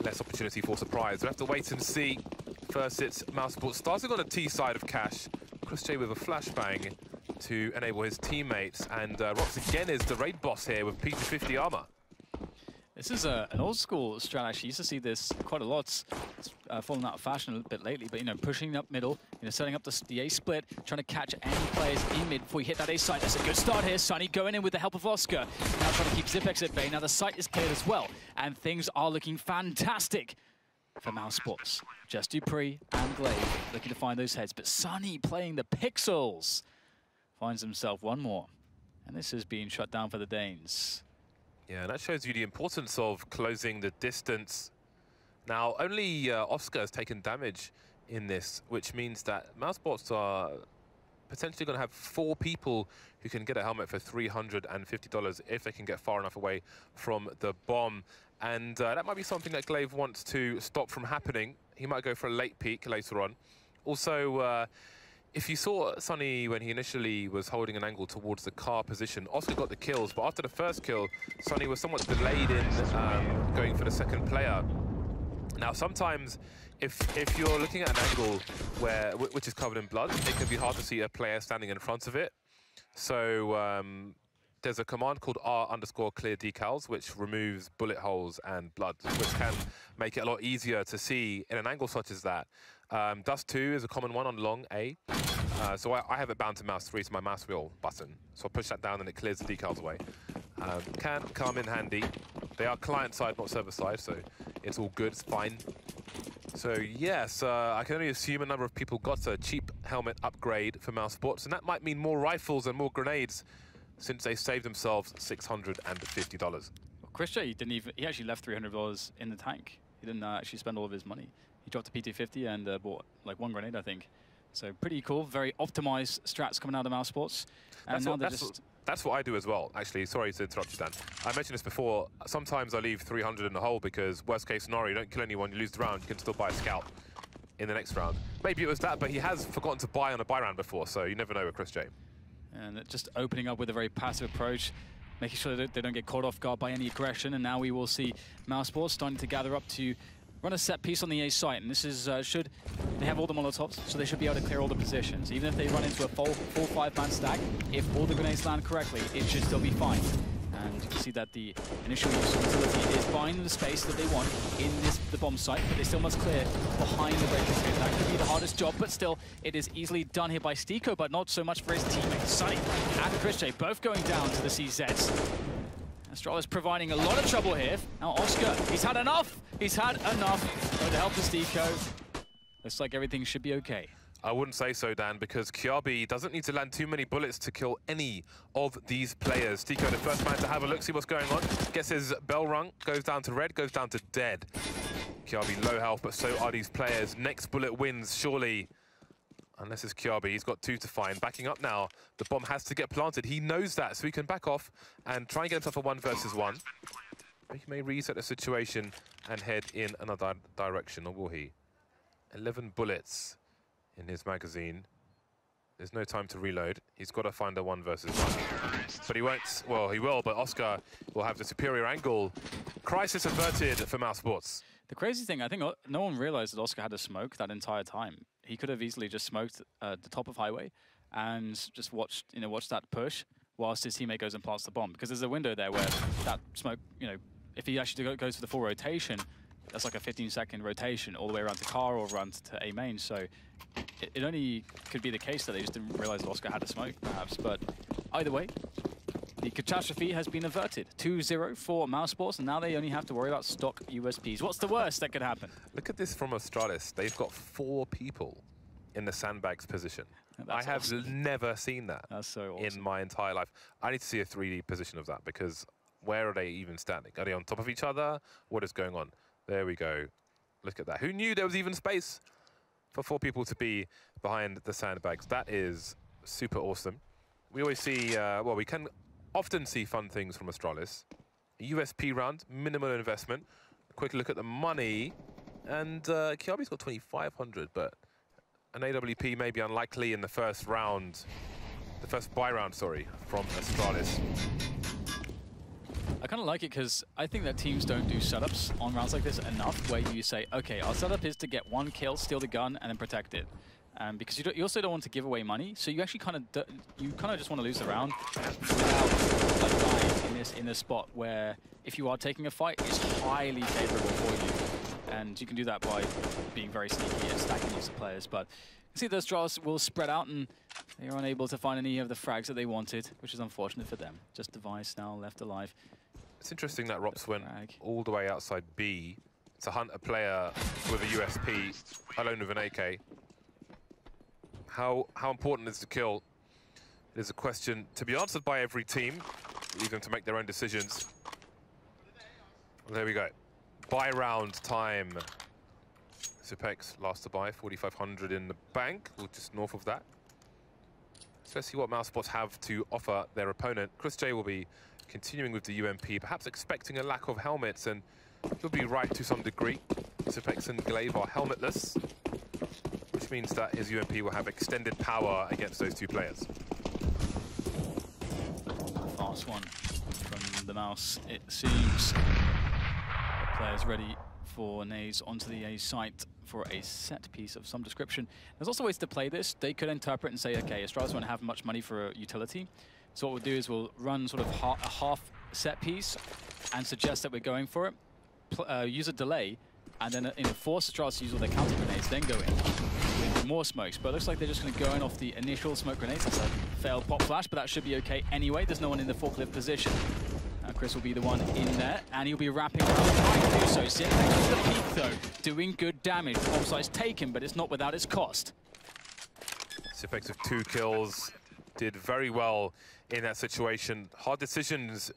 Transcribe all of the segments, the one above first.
less opportunity for surprise. We'll have to wait and see. First, it's mousesports starting on the T side of Cash. Chris J with a flashbang to enable his teammates. And Rox again is the raid boss here with P250 armor. This is an old school strat, actually. You used to see this quite a lot. It's fallen out of fashion a little bit lately, but, you know, pushing up middle, you know, setting up the A split, trying to catch any players in mid before you hit that A site. That's a good start here. Sunny going in with the help of Oscar. Now trying to keep Zipex at bay. Now the site is cleared as well, and things are looking fantastic for mousesports. Just Dupree and Glaive looking to find those heads, but Sunny playing the pixels finds himself one more, and this is being shut down for the Danes. Yeah, and that shows you the importance of closing the distance. Now, only Oscar has taken damage in this, which means that mousesports are potentially going to have 4 people who can get a helmet for $350 if they can get far enough away from the bomb. And that might be something that Glaive wants to stop from happening. He might go for a late peek later on. Also, if you saw Sunny when he initially was holding an angle towards the car position, Oscar got the kills, but after the first kill, Sunny was somewhat delayed in going for the second player. Now, sometimes if you're looking at an angle which is covered in blood, it can be hard to see a player standing in front of it. So there's a command called R_clear decals, which removes bullet holes and blood, which can make it a lot easier to see in an angle such as that. Dust 2 is a common one on long A. So I have it bound to mouse 3 to my mouse wheel button. So I push that down and it clears the decals away. Can come in handy. They are client side, not server side, so it's all good, it's fine. So yes, I can only assume a number of people got a cheap helmet upgrade for mousesports, and that might mean more rifles and more grenades since they saved themselves $650. Well, Chris J he actually left $300 in the tank. He didn't actually spend all of his money. He dropped a P250 and bought like 1 grenade, I think. So pretty cool, very optimized strats coming out of mousesports. And that's what I do as well, actually. Sorry to interrupt you, Dan. I mentioned this before. Sometimes I leave 300 in the hole because worst case scenario, you don't kill anyone, you lose the round, you can still buy a scout in the next round. Maybe it was that, but he has forgotten to buy on a buy round before, so you never know with Chris J. And just opening up with a very passive approach, making sure that they don't get caught off guard by any aggression. And now we will see mousesports starting to gather up to run a set piece on the A site, and this is they have all the Molotovs, so they should be able to clear all the positions. Even if they run into a full 5-man stack, if all the grenades land correctly, it should still be fine. And you can see that the initial use of utility is buying the space that they want in the bomb site, but they still must clear behind the breakers here. That could be the hardest job, but still, it is easily done here by Stiko, but not so much for his teammates. Sunny and Chris J both going down to the CZs. Astralis providing a lot of trouble here. Now Oscar, he's had enough! He's had enough. With the help of Stiko, looks like everything should be okay. I wouldn't say so, Dan, because Kiabi doesn't need to land too many bullets to kill any of these players. Stiko, the first man to have a look, see what's going on. Gets his bell rung, goes down to red, goes down to dead. Kiabi low health, but so are these players. Next bullet wins, surely. Unless it's Kiabi, he's got 2 to find. Backing up now, the bomb has to get planted. He knows that, so he can back off and try and get himself a 1 versus 1. He may reset the situation and head in another direction, or will he? 11 bullets in his magazine. There's no time to reload. He's got to find a 1 versus 1. But he won't. Well, he will, but Oscar will have the superior angle. Crisis averted for mousesports. The crazy thing, I think no one realized that Oscar had a smoke that entire time. He could have easily just smoked the top of highway and just watched that push whilst his teammate goes and plants the bomb. Because there's a window there where that smoke, if he actually goes for the full rotation, that's like a 15-second rotation all the way around to car or around to A main. So it only could be the case that they just didn't realize that Oscar had a smoke, perhaps. But either way, the catastrophe has been averted. 2-0 for mousesports, and now they only have to worry about stock USPs. What's the worst that could happen? Look at this from Astralis. They've got 4 people in the sandbags position. That's I have awesome. Never seen that. That's so awesome. In my entire life. I need to see a 3D position of that, because where are they even standing? Are they on top of each other? What is going on? There we go. Look at that. Who knew there was even space for 4 people to be behind the sandbags? That is super awesome. We always see, well, we can often see fun things from Astralis. A USP round, minimal investment. A quick look at the money. And Kiabi's got 2,500, but an AWP may be unlikely in the first round. The first buy round, sorry, from Astralis. I kind of like it because I think that teams don't do setups on rounds like this enough, where you say, okay, our setup is to get one kill, steal the gun, and then protect it. Because you also don't want to give away money, so you actually kind of just want to lose the round without like, dying in this spot where if you are taking a fight, it's highly favorable for you, and you can do that by being very sneaky and stacking lots of players. But you see, those Astralis will spread out, and they are unable to find any of the frags that they wanted, which is unfortunate for them. Just Device now left alive. It's interesting that Rops went all the way outside B to hunt a player with a USP, alone with an AK. How important is the kill? It is a question to be answered by every team. Leave them to make their own decisions. Well, there we go. Buy round time. Zipex last to buy, 4,500 in the bank, or just north of that. So let's see what mousesports have to offer their opponent. Chris J will be continuing with the UMP, perhaps expecting a lack of helmets, and he'll be right to some degree. Zipex and Glaive are helmetless, which means that his UMP will have extended power against those two players. Fast one from the mouse, it seems. The player's ready for nades onto the A site for a set piece of some description. There's also ways to play this. They could interpret and say, okay, Astralis won't have much money for a utility. So what we'll do is we'll run sort of a half set piece and suggest that we're going for it, use a delay, and then force Astralis to use all their counter grenades, then go in with more smokes. But it looks like they're just going to go in off the initial smoke grenades. That's a failed pop flash, but that should be okay anyway. There's no one in the forklift position. Chris will be the one in there, and he'll be wrapping around, trying to do so. Sitting next to the peak, though, doing good damage. The bomb site's taken, but it's not without its cost. Zipex with 2 kills, did very well in that situation. Hard decisions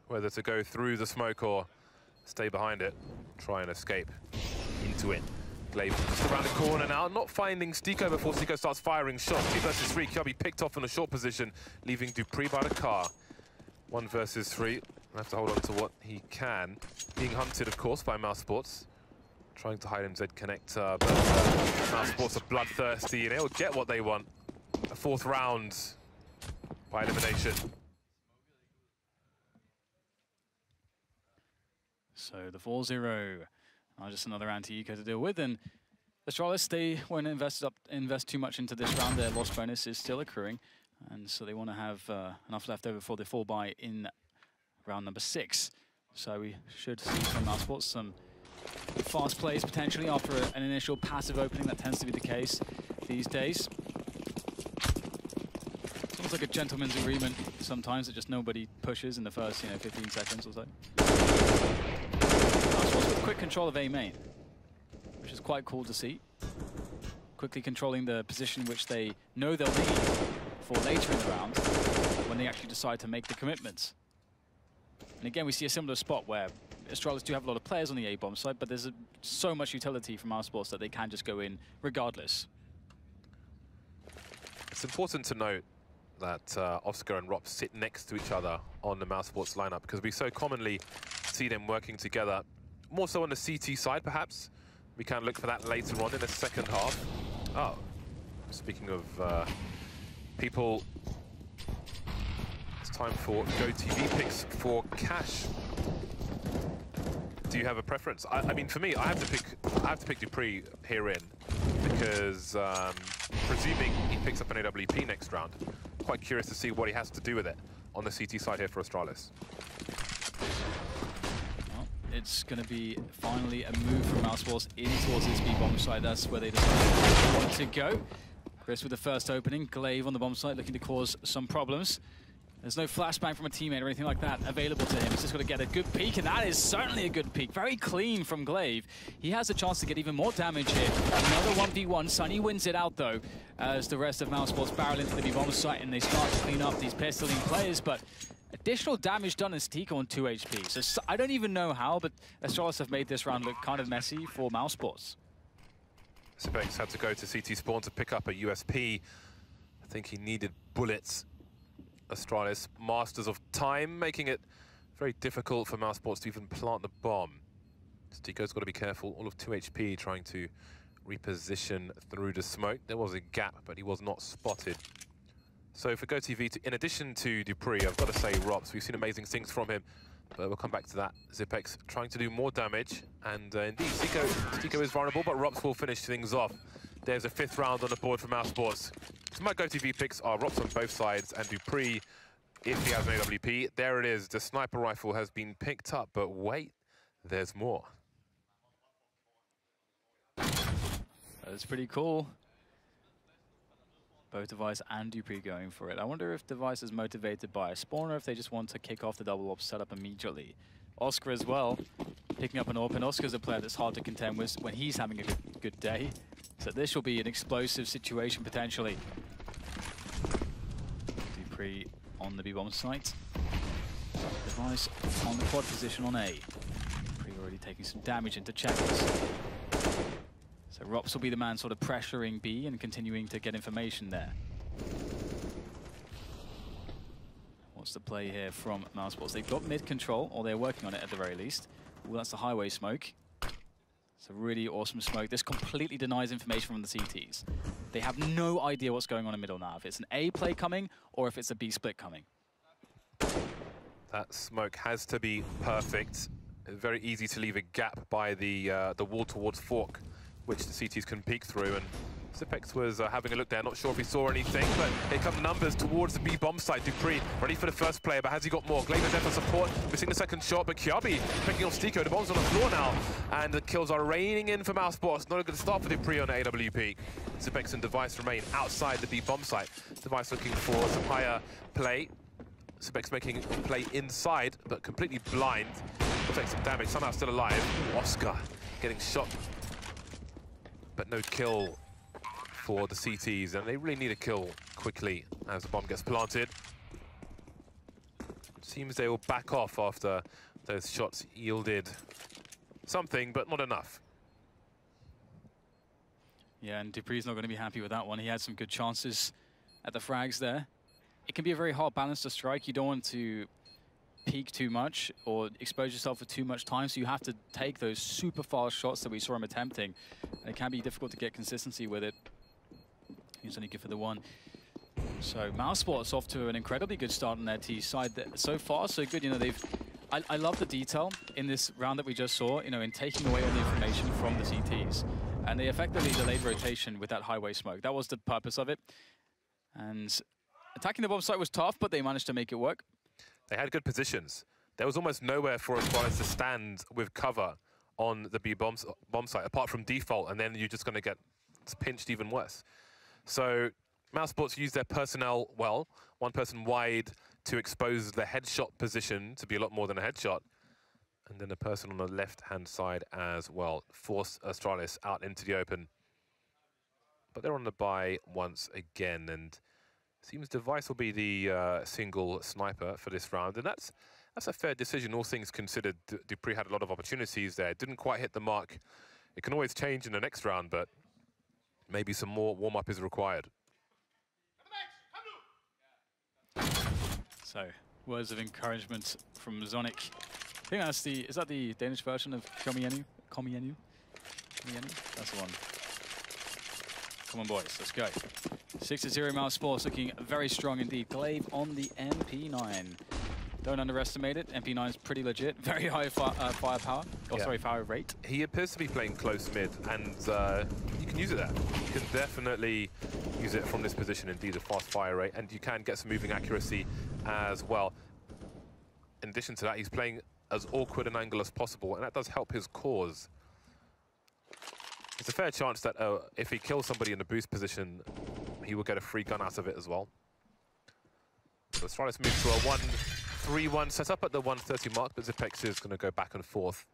whether to go through the smoke or stay behind it, try and escape into it. Glaive just around the corner now, not finding Stiko before Stiko starts firing shots. 2 versus 3, Kirby picked off in a short position, leaving Dupree by the car. 1 versus 3. He'll have to hold on to what he can. Being hunted, of course, by mousesports. Trying to hide him Z connector, but mousesports are bloodthirsty, and they'll get what they want. A 4th round by elimination. So the 4-0. Just another anti-eco to deal with, and Astralis, they won't invest too much into this round. Their loss bonus is still accruing, and so they want to have enough left over for the 4-buy in round number 6. So we should see from mousesports some fast plays potentially after an initial passive opening. That tends to be the case these days. It's almost like a gentleman's agreement sometimes that just nobody pushes in the first 15 seconds or so. Mousesports with quick control of A main, which is quite cool to see. Quickly controlling the position which they know they'll need for later in the round when they actually decide to make the commitments. And again, we see a similar spot where Astralis do have a lot of players on the A-bomb side, but there's so much utility from mousesports that they can just go in regardless. It's important to note that Oscar and Rops sit next to each other on the mousesports lineup, because we so commonly see them working together, more so on the CT side perhaps. We can look for that later on in the second half. Oh, speaking of people, it's time for GoTV picks for cash. Do you have a preference? I mean, for me, I have to pick Dupree herein, because presuming he picks up an AWP next round, quite curious to see what he has to do with it on the CT side here for Astralis. Well, it's going to be finally a move from mousesports in towards this B-bomb site. That's where they decide to go. Chris with the first opening, Glaive on the bomb site looking to cause some problems. There's no flashbang from a teammate or anything like that available to him. He's just got to get a good peek, and that is certainly a good peek. Very clean from Glaive. He has a chance to get even more damage here. Another 1v1. Sunny wins it out, though, as the rest of mousesports barrel into the B-bomb site, and they start to clean up these pistoling players, but additional damage done as Stiko on 2 HP. So I don't even know how, but Astralis have made this round look kind of messy for mousesports. Zipex had to go to CT spawn to pick up a USP. I think he needed bullets. Astralis, masters of time, making it very difficult for mousesports to even plant the bomb. Stiko's got to be careful, all of 2 HP, trying to reposition through the smoke. There was a gap, but he was not spotted. So for GoTV, in addition to Dupree, I've got to say Rops, we've seen amazing things from him. But we'll come back to that. Zipex trying to do more damage. And indeed, Stico is vulnerable, but Rops will finish things off. There's a 5th round on the board for mousesports. So my go-to V picks are Rops on both sides and Dupree if he has an AWP. There it is. The sniper rifle has been picked up, but wait, there's more. That's pretty cool. Both Device and Dupree going for it. I wonder if Device is motivated by a spawner, if they just want to kick off the double op setup immediately. Oscar as well, picking up an AWP, and Oscar's a player that's hard to contend with when he's having a good day. So this will be an explosive situation potentially. Dupree on the B-bomb site. Device on the quad position on A. Dupree already taking some damage into checkers. So Rops will be the man sort of pressuring B and continuing to get information there. What's the play here from mousesports? They've got mid control, or they're working on it at the very least. Well, that's the highway smoke. It's a really awesome smoke. This completely denies information from the CTs. They have no idea what's going on in middle now, if it's an A play coming or if it's a B split coming. That smoke has to be perfect. It's very easy to leave a gap by the wall towards Fork, which the CTs can peek through, and Zipex was having a look there, not sure if he saw anything, but here come numbers towards the B bomb site. Dupree ready for the first player, but has he got more? Glaber there for support, missing the second shot, but Kiabi picking off Stico. The bomb's on the floor now, and the kills are raining in for mousesports. Not a good start for Dupree on AWP. Zipex and Device remain outside the B bomb site. Device looking for some higher play. Zipex making play inside, but completely blind. Will take some damage, somehow still alive. Oscar getting shot, but no kill for the CTs, and they really need a kill quickly as the bomb gets planted. It seems they will back off after those shots yielded something, but not enough. Yeah, and Dupree's not going to be happy with that one. He had some good chances at the frags there. It can be a very hard balance to strike. You don't want to peak too much or expose yourself for too much time, so you have to take those super fast shots that we saw him attempting. And it can be difficult to get consistency with it. He's only good for the one. So mousesports off to an incredibly good start on their T side. So far, so good. You know, I love the detail in this round that we just saw, you know, in taking away all the information from the CTs. And they effectively delayed rotation with that highway smoke. That was the purpose of it. And attacking the bomb site was tough, but they managed to make it work. They had good positions. There was almost nowhere for Astralis to stand with cover on the B bomb site, apart from default, and then you're just going to get pinched even worse. So mousesports used their personnel well, one person wide to expose the headshot position to be a lot more than a headshot, and then a person on the left-hand side as well. Force Astralis out into the open. But they're on the buy once again, and seems Device will be the single sniper for this round, and that's a fair decision, all things considered. Dupree had a lot of opportunities there, didn't quite hit the mark. It can always change in the next round, but maybe some more warm-up is required. So, words of encouragement from Zonic. I think that's is that the Danish version of Komienu? Komienu? That's the one. Come on, boys, let's go. 6-0 mousesports, looking very strong indeed. Glaive on the MP9. Don't underestimate it. MP9 is pretty legit. Very high firepower. Oh, yeah. Sorry, fire rate. He appears to be playing close mid, and you can use it there. You can definitely use it from this position, indeed, a fast fire rate, and you can get some moving accuracy as well. In addition to that, he's playing as awkward an angle as possible, and that does help his cause. There's a fair chance that if he kills somebody in the boost position, he will get a free gun out of it as well. So Astralis moves to a 1-3-1 setup at the 130 mark, but Zipex is going to go back and forth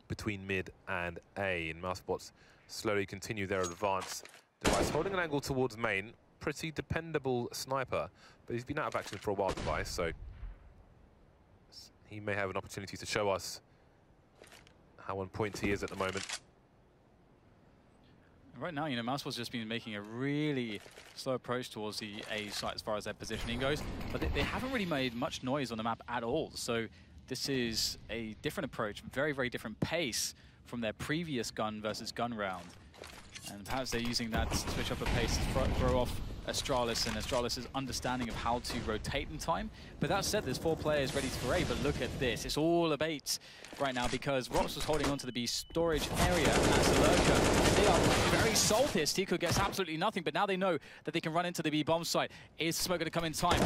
between mid and A, and mousesports slowly continue their advance. Device holding an angle towards main, pretty dependable sniper, but he's been out of action for a while, Device, so he may have an opportunity to show us how on point he is at the moment. Right now, you know, mousesports just been making a really slow approach towards the A site as far as their positioning goes, but they haven't really made much noise on the map at all. So this is a different approach, very, very different pace from their previous gun versus gun round. And perhaps they're using that to switch up a pace to throw off Astralis and Astralis' understanding of how to rotate in time. But that said, there's 4 players ready for A, but look at this. It's all a bait right now because Rox was holding onto the B storage area as the lurker. They are very salty. Tico gets absolutely nothing, but now they know that they can run into the B bomb site. Is Smoke going to come in time?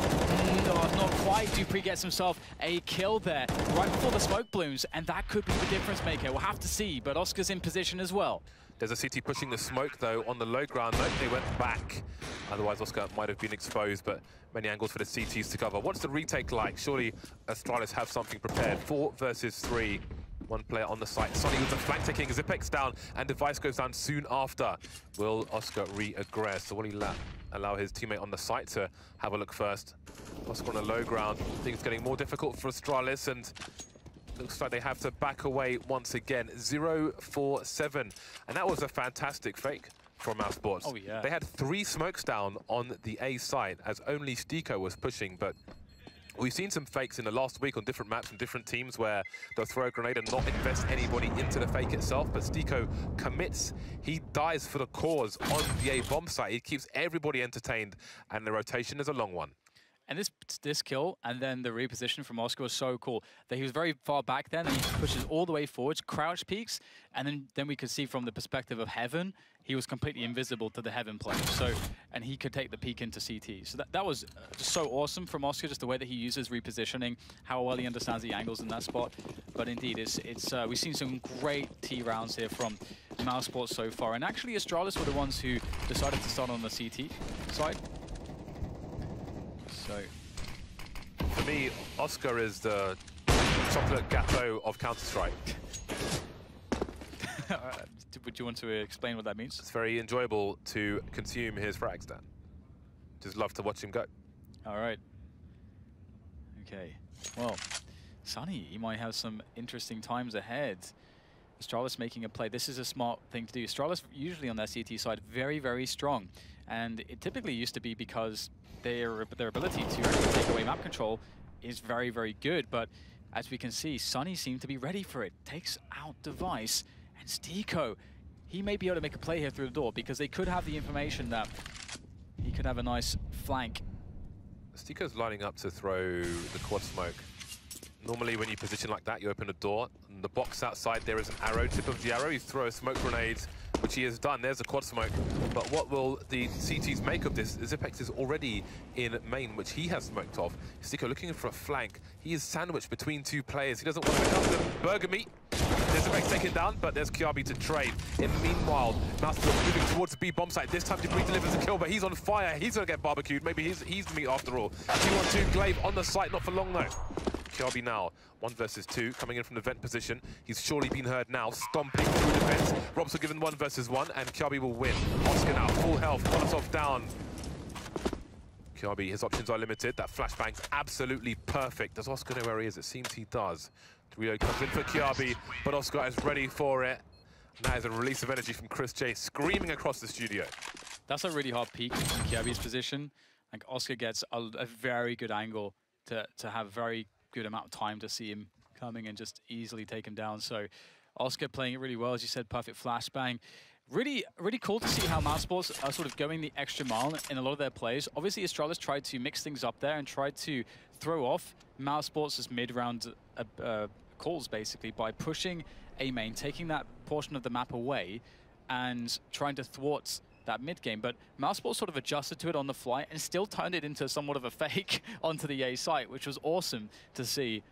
No, not quite. Dupree gets himself a kill there right before the smoke blooms, and that could be the difference maker. We'll have to see, but Oscar's in position as well. There's a CT pushing the smoke, though, on the low ground. Nope, they went back. Otherwise, Oscar might have been exposed, but many angles for the CTs to cover. What's the retake like? Surely Astralis have something prepared. 4 versus 3. 1 player on the site. Sonny with the flank taking. Zipex down, and Device goes down soon after. Will Oscar re-aggress? So will he allow his teammate on the site to have a look first? Oscar on the low ground. Things getting more difficult for Astralis, and looks like they have to back away once again. 0-4-7. And that was a fantastic fake from mousesports. Oh, yeah. They had 3 smokes down on the A site as only Stico was pushing, but we've seen some fakes in the last week on different maps and different teams where they'll throw a grenade and not invest anybody into the fake itself, but Stico commits. He dies for the cause on the A bomb site. He keeps everybody entertained, and the rotation is a long one. And this kill and then the reposition from Oscar was so cool. That he was very far back then, and he pushes all the way forwards, crouch peeks, and then we could see from the perspective of Heaven, he was completely invisible to the Heaven player. So, and he could take the peek into CT. So that was just so awesome from Oscar, just the way that he uses repositioning, how well he understands the angles in that spot. But indeed, we've seen some great T rounds here from mousesports so far. And actually, Astralis were the ones who decided to start on the CT side. So, for me, Oscar is the chocolate gâteau of Counter-Strike. Would you want to explain what that means? It's very enjoyable to consume his frags, Dan. Just love to watch him go. All right. Okay. Well, Sonny, he might have some interesting times ahead. Astralis making a play. This is a smart thing to do. Astralis usually on their CT side very, very strong. And it typically used to be because their ability to actually take away map control is very, very good. But as we can see, Sonny seemed to be ready for it. Takes out Device. And Stico, he may be able to make a play here through the door because they could have the information that he could have a nice flank. Stico's lining up to throw the quad smoke. Normally when you position like that, you open a door. In the box outside, there is an arrow, tip of the arrow. You throw a smoke grenade, which he has done. There's a quad smoke. But what will the CTs make of this? Zipex is already in main, which he has smoked off. Stico looking for a flank. He is sandwiched between 2 players. He doesn't want to become the burger meat. There's Zipex taken down, but there's Kiabi to trade. In the meanwhile, mousesports moving towards the B bomb site. This time Dupree delivers a kill, but he's on fire. He's going to get barbecued. Maybe he's the meat after all. 2-on-2 Glaive on the site, not for long though. Kiabi now, 1 versus 2, coming in from the vent position. He's surely been heard now, stomping through the vents. Robs are given 1 versus 1, and Kiabi will win. Oscar now, full health, Molotov down. Kiabi, his options are limited. That flashbang's absolutely perfect. Does Oscar know where he is? It seems he does. Rio comes in for Kiabi, but Oscar is ready for it. That is a release of energy from Chris J, screaming across the studio. That's a really hard peek from Kiabi's position. Like Oscar gets a very good angle to have very good amount of time to see him coming and just easily take him down. So Oscar playing it really well, as you said, perfect flashbang. Really, really cool to see how mousesports are sort of going the extra mile in a lot of their plays. Obviously, Astralis tried to mix things up there and tried to throw off mousesports' mid-round calls, basically, by pushing A main, taking that portion of the map away and trying to thwart that mid-game. But mousesports sort of adjusted to it on the fly and still turned it into somewhat of a fake onto the A site, which was awesome to see.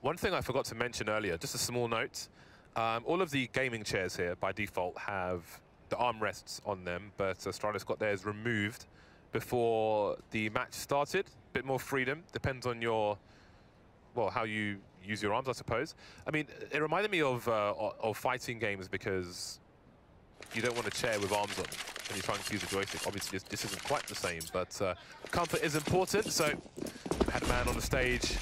One thing I forgot to mention earlier, just a small note. All of the gaming chairs here, by default, have the armrests on them, but Astralis got theirs removed before the match started. A bit more freedom, depends on your, well, how you use your arms, I suppose. I mean, it reminded me of fighting games because you don't want a chair with arms on when you're trying to use a joystick. Obviously, this isn't quite the same, but comfort is important. So, had a man on the stage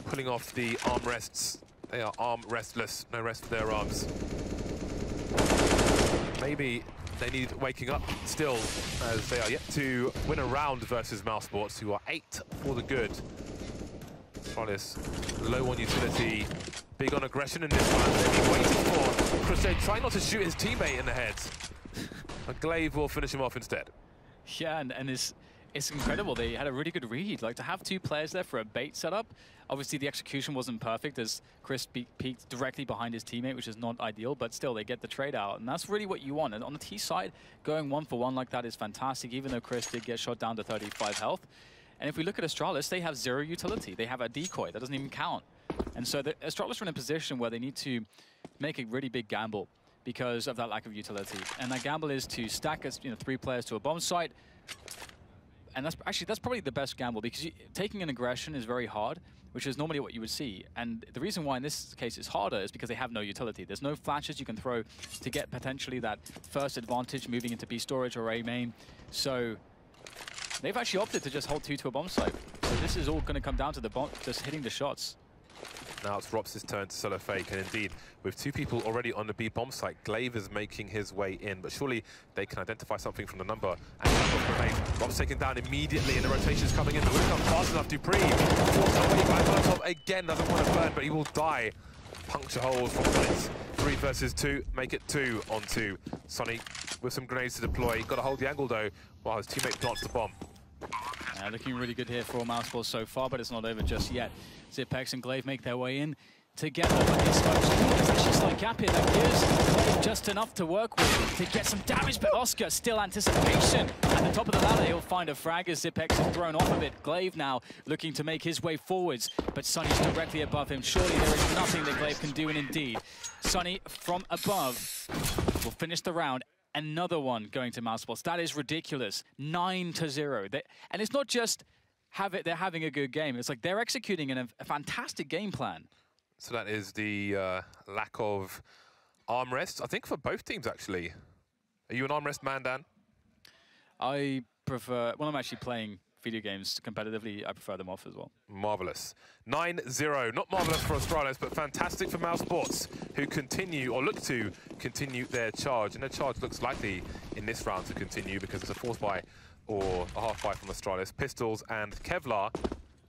pulling off the armrests. They are arm restless, no rest for their arms. Maybe they need waking up still, as they are yet to win a round versus mousesports, who are 8 for the good. Astralis low on utility, big on aggression in this one. They've been waiting for Crusade, trying not to shoot his teammate in the head. And Glaive will finish him off instead. Yeah, and it's incredible. They had a really good read. Like, to have 2 players there for a bait setup. Obviously, the execution wasn't perfect as Chris peeked directly behind his teammate, which is not ideal, but still, they get the trade out. And that's really what you want. And on the T side, going 1-for-1 like that is fantastic, even though Chris did get shot down to 35 health. And if we look at Astralis, they have 0 utility. They have a decoy. That doesn't even count. And so the Astralis are in a position where they need to make a really big gamble because of that lack of utility. And that gamble is to stack 3 players to a bomb site. And that's probably the best gamble, because taking an aggression is very hard, which is normally what you would see. And the reason why in this case it's harder is because they have no utility. There's no flashes you can throw to get potentially that first advantage moving into B storage or A main. So they've actually opted to just hold 2 to a bomb site. So this is all going to come down to the bomb, just hitting the shots. Now it's Rops' turn to solo fake, and indeed, with 2 people already on the B bomb site, Glaive is making his way in, but surely they can identify something from the number, and Rops taken down immediately, and the rotation's coming in, but we've come fast enough. Dupree forced away by Molotov again, doesn't want to burn, but he will die. Puncture holes from Blitz. 3 versus 2, make it 2 on 2. Sonny with some grenades to deploy, got to hold the angle though, while his teammate plants the bomb. Looking really good here for mousesports so far, but it's not over just yet. Zipex and Glaive make their way in together, but there's actually a slight gap here that gives Glaive just enough to work with to get some damage, but Oscar still anticipation. At the top of the ladder, he'll find a frag as Zipex is thrown off of it. Glaive now looking to make his way forwards, but Sonny's directly above him. Surely there is nothing that Glaive can do, and indeed, Sonny from above will finish the round. Another one going to mousesports. That is ridiculous. 9-0. And it's not just they're having a good game. It's like they're executing in a fantastic game plan. So that is the lack of armrests, I think, for both teams, actually. Are you an armrest man, Dan? I prefer, when I'm actually playing video games competitively, I prefer them off as well. Marvelous. 9-0. Not marvelous for Astralis, but fantastic for mousesports, who continue, or look to continue their charge. And their charge looks likely in this round to continue because it's a force buy or a half buy from Astralis. Pistols and Kevlar,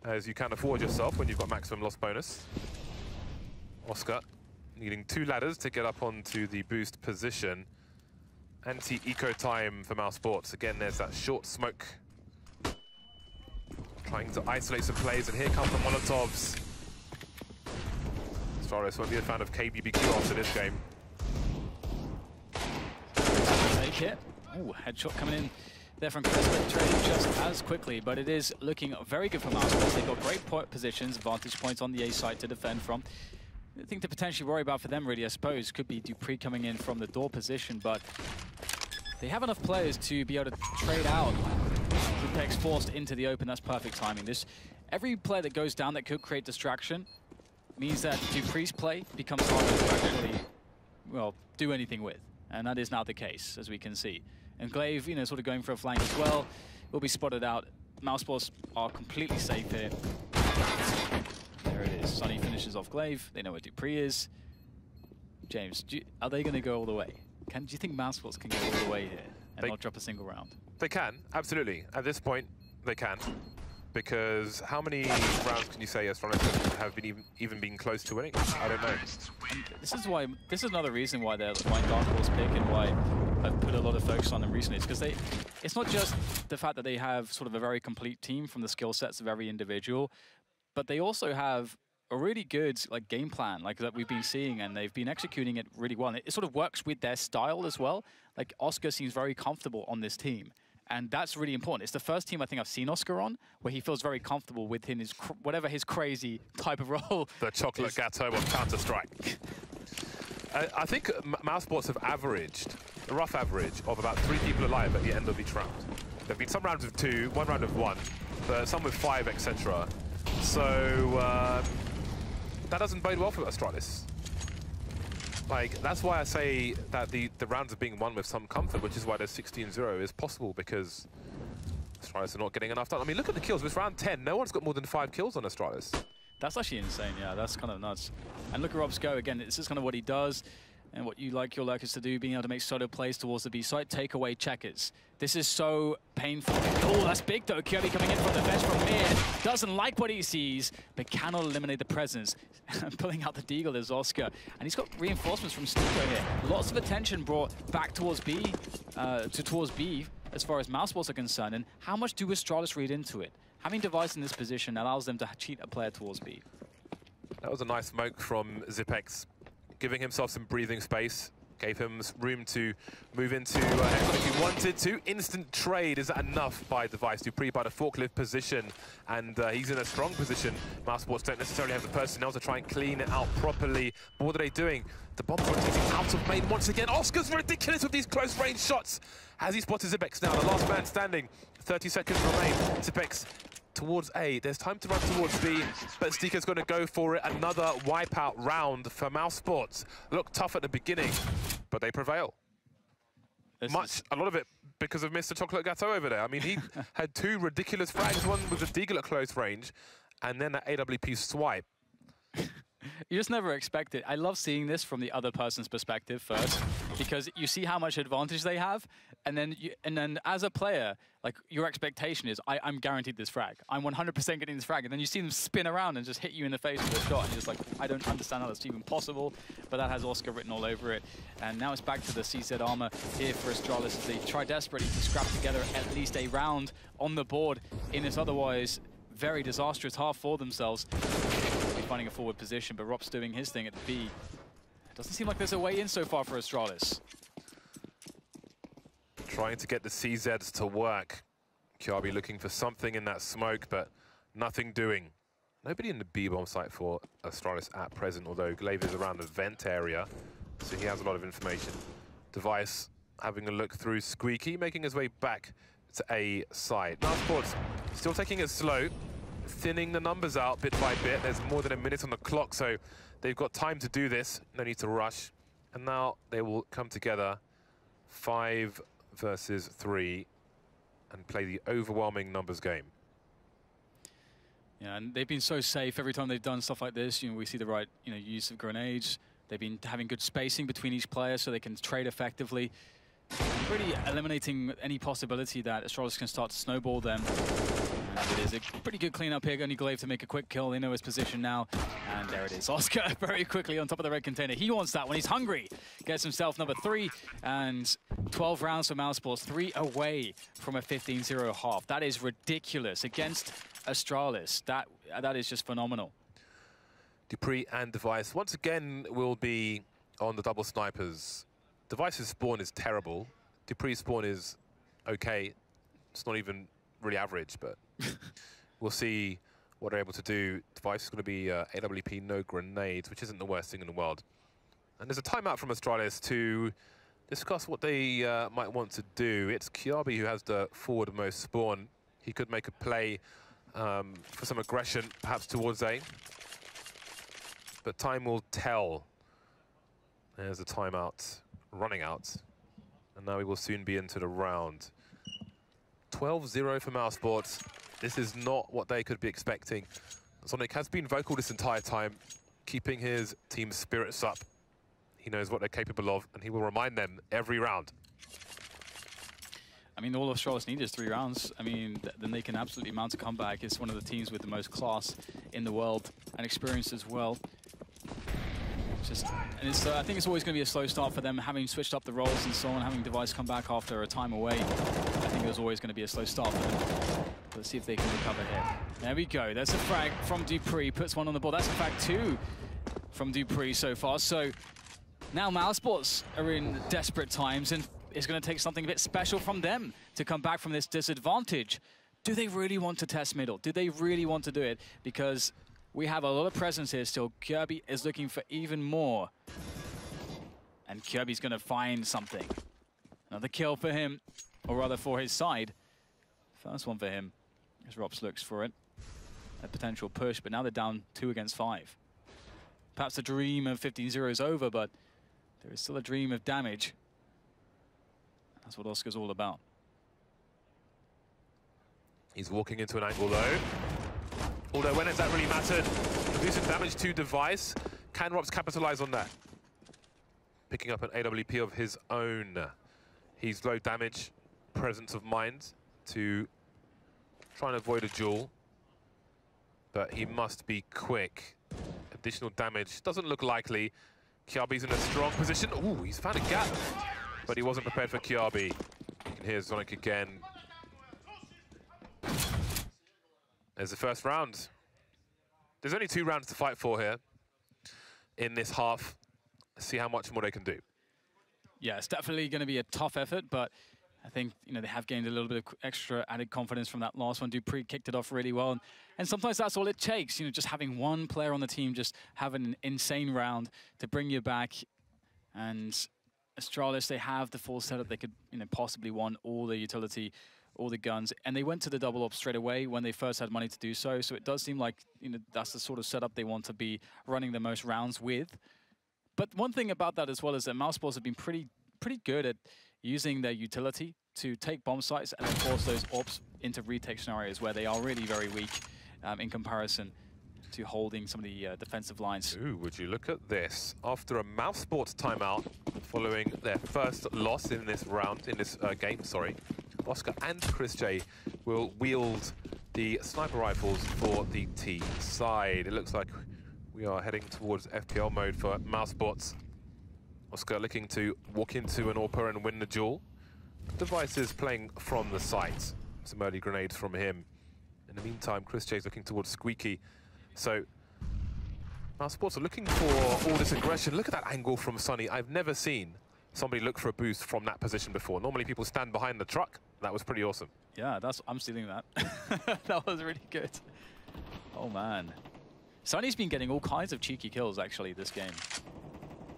as you can afford yourself when you've got maximum loss bonus. Oscar needing 2 ladders to get up onto the boost position. Anti-eco time for mousesports. Again, there's that short smoke. Trying to isolate some plays, and here come the Molotovs. Astralis won't be a fan of KBBQ after this game. Take it. Ooh, headshot coming in there from Chris, but trading just as quickly, but it is looking very good for mousesports. They've got great positions, vantage points on the A site to defend from. The thing to potentially worry about for them, really, I suppose, could be Dupree coming in from the door position, but they have enough players to be able to trade out. Zipex forced into the open, that's perfect timing. Every player that goes down that could create distraction means that Dupree's play becomes harder to actually, well, do anything with. And that is now the case, as we can see. And Glaive, sort of going for a flank as well, will be spotted out. mousesports are completely safe here. There it is. Sonny finishes off Glaive. They know where Dupree is. James, are they going to go all the way? Do you think mousesports can go all the way here and not drop a single round? They can, absolutely. At this point, they can. Because how many rounds can you say Astralis have been even been close to winning? I don't know. And this is another reason why they're my dark horse pick and why I've put a lot of focus on them recently. It's because it's not just the fact that they have sort of a very complete team from the skill sets of every individual, but they also have a really good game plan that we've been seeing, and they've been executing it really well. And it sort of works with their style as well. Like, Oscar seems very comfortable on this team. And that's really important. It's the first team I think I've seen Oscar on where he feels very comfortable within his whatever his crazy type of role. The chocolate gâteau of Counter-Strike. I think mousesports have averaged, a rough average, of about 3 people alive at the end of each round. There have been some rounds with 2, one round of 1, but some with 5, etc. So that doesn't bode well for Astralis. That's why I say that the rounds are being won with some comfort, which is why the 16-0 is possible, because Astralis are not getting enough done. I mean, look at the kills. With round 10, no one's got more than 5 kills on Astralis. That's actually insane, yeah. That's kind of nuts. And look at Robs go. Again, this is kind of what he does and what you like your lurkers to do, being able to make solo plays towards the B site, take away checkers. This is so painful. Oh, that's big though. Kirby coming in from the bench from mid. Doesn't like what he sees, but cannot eliminate the presence. Pulling out the deagle is Oscar. And he's got reinforcements from Stico here. Lots of attention brought back towards B, towards B as far as mousesports are concerned, and how much do Astralis read into it? Having Device in this position allows them to cheat a player towards B. That was a nice smoke from Zipex, giving himself some breathing space. Gave him room to move into if he wanted to. Instant trade, is that enough by Device? dupreeh by the forklift position, and he's in a strong position. mousesports don't necessarily have the personnel to try and clean it out properly. But what are they doing? The bomb's rotating out of main once again. Oscar's ridiculous with these close range shots. Has he spotted Zipex now? The last man standing. 30 seconds remain. Zipex towards A. There's time to run towards B, but Stika's going to go for it. Another wipeout round for mousesports. Looked tough at the beginning, but they prevail. A lot of it because of Mr. Chocolate Gateau over there. I mean, he had two ridiculous frags, one with a deagle at close range, and then that AWP swipe. You just never expect it. I love seeing this from the other person's perspective first, because you see how much advantage they have, and then as a player, like, your expectation is, I'm guaranteed this frag. I'm 100% getting this frag, and then you see them spin around and just hit you in the face with a shot, and you're just like, I don't understand how that's even possible, but that has Oscar written all over it. And now it's back to the CZ armor here for Astralis as they try desperately to scrap together at least a round on the board in this otherwise very disastrous half for themselves. Finding a forward position, but Rop's doing his thing at B. Doesn't seem like there's a way in so far for Astralis. Trying to get the CZs to work. Kiabi looking for something in that smoke, but nothing doing. Nobody in the B-bomb site for Astralis at present, although Glaive is around the vent area, so he has a lot of information. Device having a look through Squeaky, making his way back to A side. mousesports still taking it slow, thinning the numbers out bit by bit. There's more than a minute on the clock, so they've got time to do this. No need to rush. And now they will come together, 5 versus 3, and play the overwhelming numbers game. Yeah, and they've been so safe every time they've done stuff like this. You know, we see the right, use of grenades. They've been having good spacing between each player so they can trade effectively. Really eliminating any possibility that Astralis can start to snowball them. And it is a pretty good cleanup here. Only Glaive to make a quick kill. They know his position now. And there it is. Oscar very quickly on top of the red container. He wants that one. He's hungry. Gets himself number 3. And 12 rounds for mousesports. 3 away from a 15-0 half. That is ridiculous against Astralis. That is just phenomenal. dupreeh and Device once again will be on the double snipers. Device's spawn is terrible. dupreeh's spawn is okay. It's not even really average, but we'll see what they're able to do. Device is going to be AWP, no grenades, which isn't the worst thing in the world. And there's a timeout from Astralis to discuss what they might want to do. It's Kiabi who has the forward-most spawn. He could make a play for some aggression, perhaps towards A. But time will tell. There's the timeout running out. And now we will soon be into the round. 12-0 for mousesports. This is not what they could be expecting. Sonic has been vocal this entire time, keeping his team's spirits up. He knows what they're capable of, and he will remind them every round. I mean, all Astralis need is 3 rounds. I mean, then they can absolutely mount a comeback. It's one of the teams with the most class in the world and experience as well. I think it's always going to be a slow start for them, having switched up the roles and so on, having Device come back after a time away. I think it was always going to be a slow start for them. Let's see if they can recover here. There we go. There's a frag from dupreeh. Puts one on the board. That's in fact 2 from dupreeh so far. So now mousesports are in desperate times, and it's going to take something a bit special from them to come back from this disadvantage. Do they really want to test middle? Do they really want to do it? Because we have a lot of presence here still. Kirby is looking for even more. And Kirby's going to find something. Another kill for him, or rather for his side. First one for him, as Rops looks for it. A potential push, but now they're down 2 against 5. Perhaps the dream of 15-0 is over, but there is still a dream of damage. That's what Oscar's all about. He's walking into an angle though. Although when has that really mattered? Producing damage to Device. Can Rops capitalize on that? Picking up an AWP of his own. He's low damage, presence of mind to try and avoid a duel. But he must be quick. Additional damage doesn't look likely. Kiabi's in a strong position. Ooh, he's found a gap. But he wasn't prepared for Kiabi. You can here's Zonic again. There's the first round. There's only 2 rounds to fight for here in this half. Let's see how much more they can do. Yeah, it's definitely going to be a tough effort, but I think, you know, they have gained a little bit of extra added confidence from that last one. Dupree kicked it off really well. And sometimes that's all it takes, you know, just having one player on the team, just having an insane round to bring you back. And Astralis, they have the full setup. They could, you know, possibly want all the utility, all the guns. And they went to the double up straight away when they first had money to do so. So it does seem like, you know, that's the sort of setup they want to be running the most rounds with. But one thing about that as well is that mousesports have been pretty good at using their utility to take bomb sites and then force those ops into retake scenarios where they are really very weak in comparison to holding some of the defensive lines. Ooh, would you look at this? After a mousesports timeout, following their first loss in this round, in this game, sorry, Oscar and Chris J will wield the sniper rifles for the T side. It looks like we are heading towards FPL mode for mousesports. Oscar looking to walk into an AWPer and win the duel. Devices playing from the site. Some early grenades from him. In the meantime, Chris J's looking towards Squeaky. So, mousesports are looking for all this aggression. Look at that angle from Sunny. I've never seen somebody look for a boost from that position before. Normally people stand behind the truck. That was pretty awesome. Yeah, I'm stealing that. That was really good. Oh, man. Sunny's been getting all kinds of cheeky kills, actually, this game.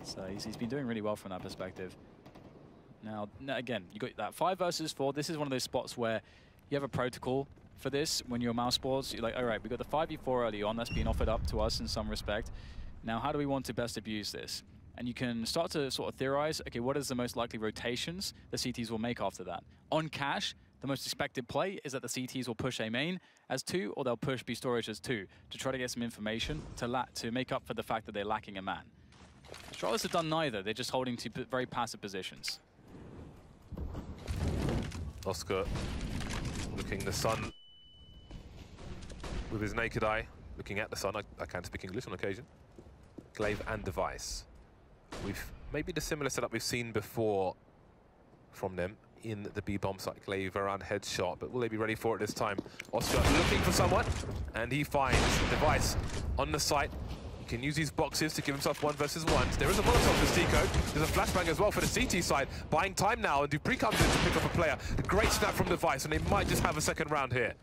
So he's been doing really well from that perspective. Now, again, you got that 5 versus 4. This is one of those spots where you have a protocol for this. When you're mousesports, you're like, all right, we got the 5v4 early on. That's been offered up to us in some respect. Now, how do we want to best abuse this? And you can start to sort of theorize, okay, what is the most likely rotations the CTs will make after that? On cash, the most expected play is that the CTs will push A main as 2, or they'll push B storage as 2 to try to get some information to make up for the fact that they're lacking a man. Astralis have done neither. They're just holding to very passive positions. Oscar looking the sun with his naked eye, looking at the sun. I can speak English on occasion. Glaive and Device. We've maybe the similar setup we've seen before from them in the B-bomb site. Glaive around headshot, but will they be ready for it this time? Oscar looking for someone, and he finds Device on the site. He can use these boxes to give himself 1 versus 1. There is a Molotov for Stico. There's a flashbang as well for the CT side. Buying time now, and Dupree comes in to pick up a player. A great snap from Device, and they might just have a second round here.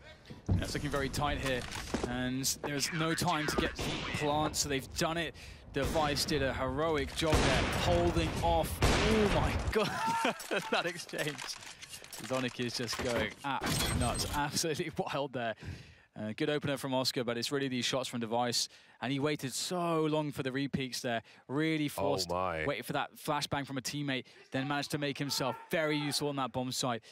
It's looking very tight here, and there's no time to get the plant, so they've done it. Device did a heroic job there, holding off. Oh my god, that exchange. Zonic is just going absolutely nuts, absolutely wild there. Good opener from Oscar, but it's really these shots from Device. And he waited so long for the repeats there, really forced, waited for that flashbang from a teammate, then managed to make himself very useful on that bomb site.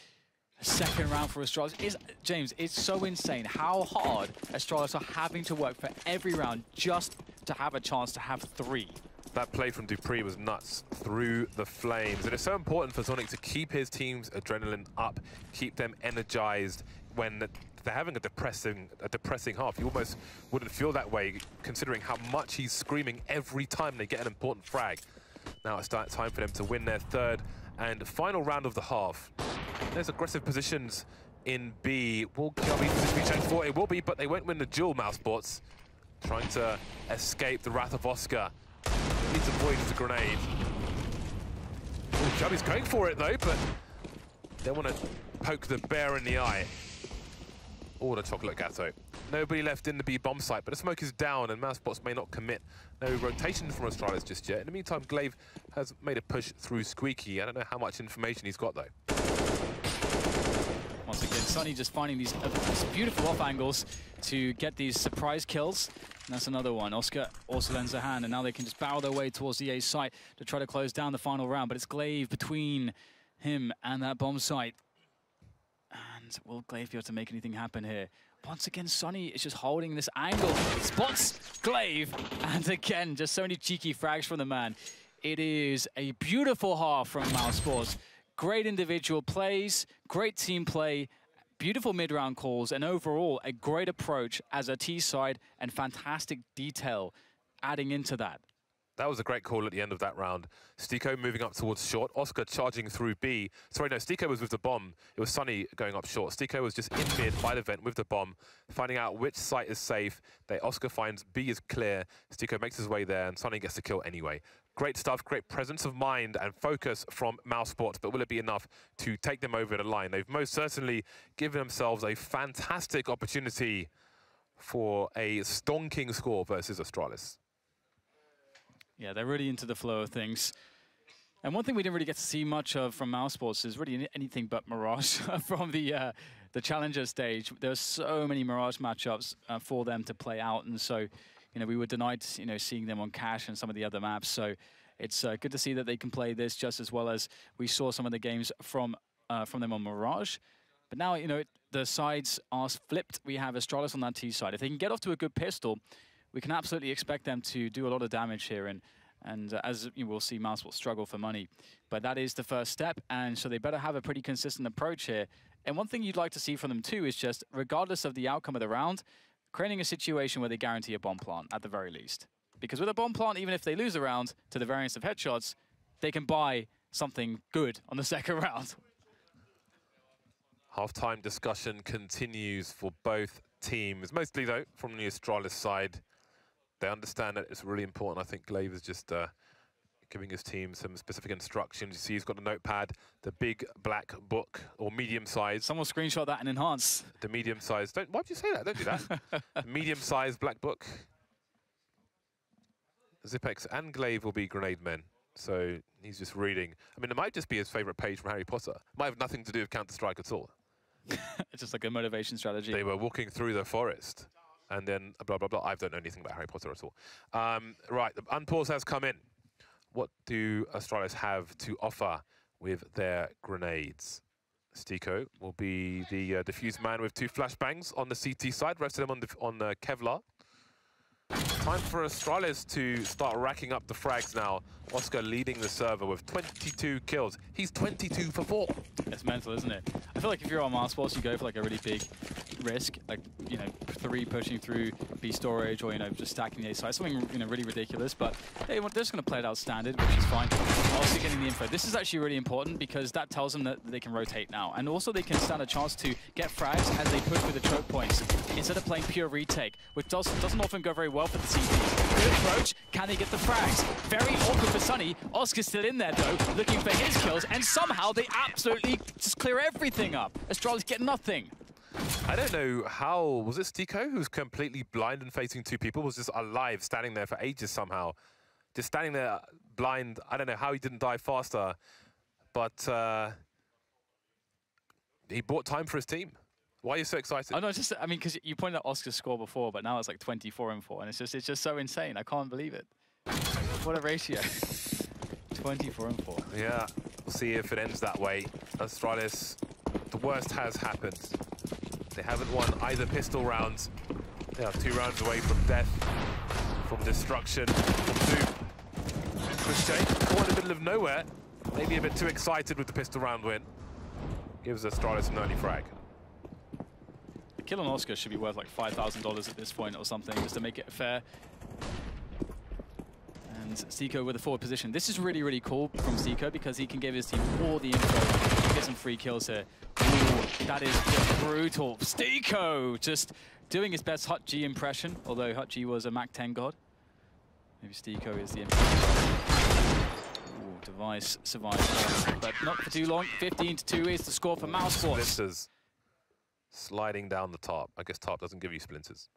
Second round for Astralis. James, it's so insane how hard Astralis are having to work for every round just to have a chance to have 3. That play from Dupree was nuts through the flames. And it's so important for Zonic to keep his team's adrenaline up, keep them energized when they're having a depressing half. You almost wouldn't feel that way considering how much he's screaming every time they get an important frag. Now it's time for them to win their 3rd and final round of the half. There's aggressive positions in B. Will Gubby be checked for? It will be, but they won't win the duel, mousesports. Trying to escape the wrath of Oscar. Needs to avoid the grenade. Gubby's going for it though, but they want to poke the bear in the eye. Or the chocolate gatto. Nobody left in the B bomb site, but the smoke is down and mousesports may not commit. No rotation from Astralis just yet. In the meantime, Glaive has made a push through Squeaky. I don't know how much information he's got though. Once again, Sunny just finding these beautiful off angles to get these surprise kills. And that's another one. Oscar also lends a hand, and now they can just barrel their way towards the A site to try to close down the final round. But it's Glaive between him and that bomb site. And will Glaive be able to make anything happen here? Once again, Sunny is just holding this angle. Spots Glaive, and again, just so many cheeky frags from the man. It is a beautiful half from mousesports. Great individual plays, great team play, beautiful mid-round calls, and overall, a great approach as a T side and fantastic detail adding into that. That was a great call at the end of that round. Stiko moving up towards short. Oscar charging through B. Sorry, no, Stiko was with the bomb. It was Sunny going up short. Stiko was just in mid by the vent with the bomb, finding out which site is safe. Oscar finds B is clear. Stiko makes his way there, and Sunny gets the kill anyway. Great stuff, great presence of mind and focus from mousesports, but will it be enough to take them over the line? They've most certainly given themselves a fantastic opportunity for a stonking score versus Astralis. Yeah, they're really into the flow of things. And one thing we didn't really get to see much of from mousesports is really anything but Mirage from the Challenger stage. There's so many Mirage matchups for them to play out, and so, you know, we were denied, you know, seeing them on Cash and some of the other maps. So it's good to see that they can play this just as well as we saw some of the games from them on Mirage. But now, you know, the sides are flipped. We have Astralis on that T side. If they can get off to a good pistol, we can absolutely expect them to do a lot of damage here, and as you will see, mousesports struggle for money. But that is the first step, and so they better have a pretty consistent approach here. And one thing you'd like to see from them too is just, regardless of the outcome of the round, creating a situation where they guarantee a bomb plant at the very least. Because with a bomb plant, even if they lose a round to the variance of headshots, they can buy something good on the second round. Half-time discussion continues for both teams, mostly though from the Astralis side. They understand that it's really important. I think Glaive is just giving his team some specific instructions. You see he's got a notepad, the big black book, or medium size. Someone screenshot that and enhance. The medium size. Why'd you say that? Don't do that. Medium size black book. Zipex and Glaive will be grenade men. So he's just reading. I mean, it might just be his favorite page from Harry Potter. It might have nothing to do with Counter-Strike at all. It's just like a motivation strategy. They were walking through the forest. And then blah, blah, blah. I don't know anything about Harry Potter at all. Right, the unpause has come in. What do Astralis have to offer with their grenades? Stiko will be the diffused man with 2 flashbangs on the CT side. Rest of them on Kevlar. Time for Astralis to start racking up the frags now. Oscar leading the server with 22 kills. He's 22 for 4. It's mental, isn't it? I feel like if you're on mousesports, you go for like a really big risk, like, you know, 3 pushing through B storage, or, you know, just stacking the A side. Something, you know, really ridiculous, but they're just going to play it out standard, which is fine. Also getting the info. This is actually really important because that tells them that they can rotate now. And also they can stand a chance to get frags as they push through the choke points instead of playing pure retake, which doesn't often go very well for the CTs. Good approach. Can they get the frags? Very awkward for Sunny. Oscar's still in there, though, looking for his kills, and somehow they absolutely just clear everything up. Astralis get nothing. I don't know how, was it Stiko who's completely blind and facing 2 people, was just alive, standing there for ages somehow. Just standing there blind. I don't know how he didn't die faster, but he bought time for his team. Why are you so excited? Oh no, just, I mean, because you pointed out Oscar's score before, but now it's like 24 and 4, and it's just so insane. I can't believe it. What a ratio. 24 and 4. Yeah, we'll see if it ends that way. Astralis, the worst has happened. They haven't won either pistol rounds. They are 2 rounds away from death, from destruction, from doom. Christian, caught in the middle of nowhere. Maybe a bit too excited with the pistol round win. Gives Astralis an early frag. The kill on Oscar should be worth like $5,000 at this point or something, just to make it fair. And Stiko with a forward position. This is really, really cool from Stiko because he can give his team all the info, get some free kills here. Ooh, that is just brutal. Stiko just doing his best Hut G impression, although Hut G was a Mac 10 god. Maybe Stiko is the Ooh, Device survives, but not for too long. 15-2 is the score for mousesports. Splinters sliding down the top. I guess top doesn't give you splinters.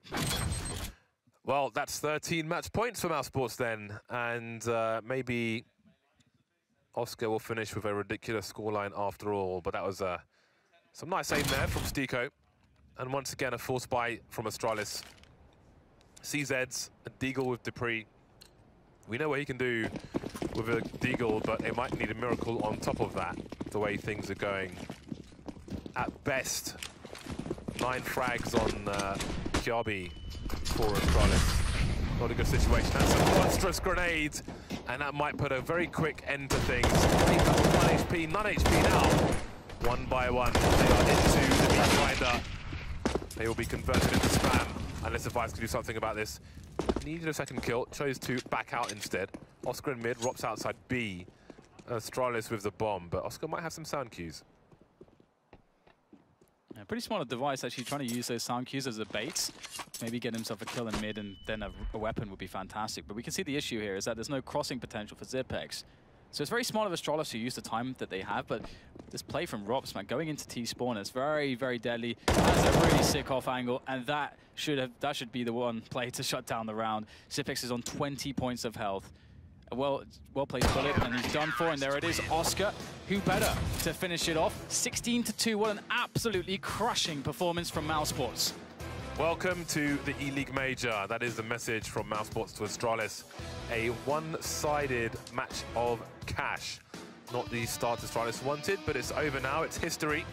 Well, that's 13 match points for mousesports then, and maybe Oscar will finish with a ridiculous scoreline after all, but that was some nice aim there from Stiko. And once again, a force buy from Astralis. CZs, a Deagle with Dupree. We know what he can do with a Deagle, but it might need a miracle on top of that, the way things are going. At best, 9 frags on Kiabi for Astralis. Not a good situation. That's a monstrous grenade, and that might put a very quick end to things. 1 HP, none HP now. 1 by 1, they are into the meat grinder. They will be converted into spam, unless Device can do something about this. Needed a second kill, chose to back out instead. Oscar in mid, Rop's outside B. Astralis with the bomb, but Oscar might have some sound cues. Yeah, pretty smart device, actually trying to use those sound cues as a bait. Maybe get himself a kill in mid, and then a weapon would be fantastic. But we can see the issue here is that there's no crossing potential for Zipex. So it's very smart of Astralis to use the time that they have, but this play from Rops, man, going into T-spawn, it's very, very deadly. Has a really sick off angle, and that should be the one play to shut down the round. Zipex is on 20 points of health. A well-placed bullet, and he's done for, and there it is, Oscar. Who better to finish it off? 16-2, what an absolutely crushing performance from mousesports. Welcome to the ELEAGUE Major. That is the message from mousesports to Astralis. A one-sided match of cash. Not the start Astralis wanted, but it's over now. It's history.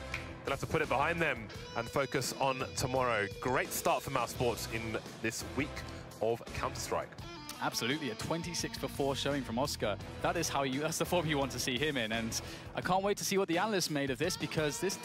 They'll have to put it behind them and focus on tomorrow. Great start for mousesports in this week of Counter-Strike. Absolutely, a 26-for-4 showing from Oscar. That's the form you want to see him in, and I can't wait to see what the analysts made of this, because this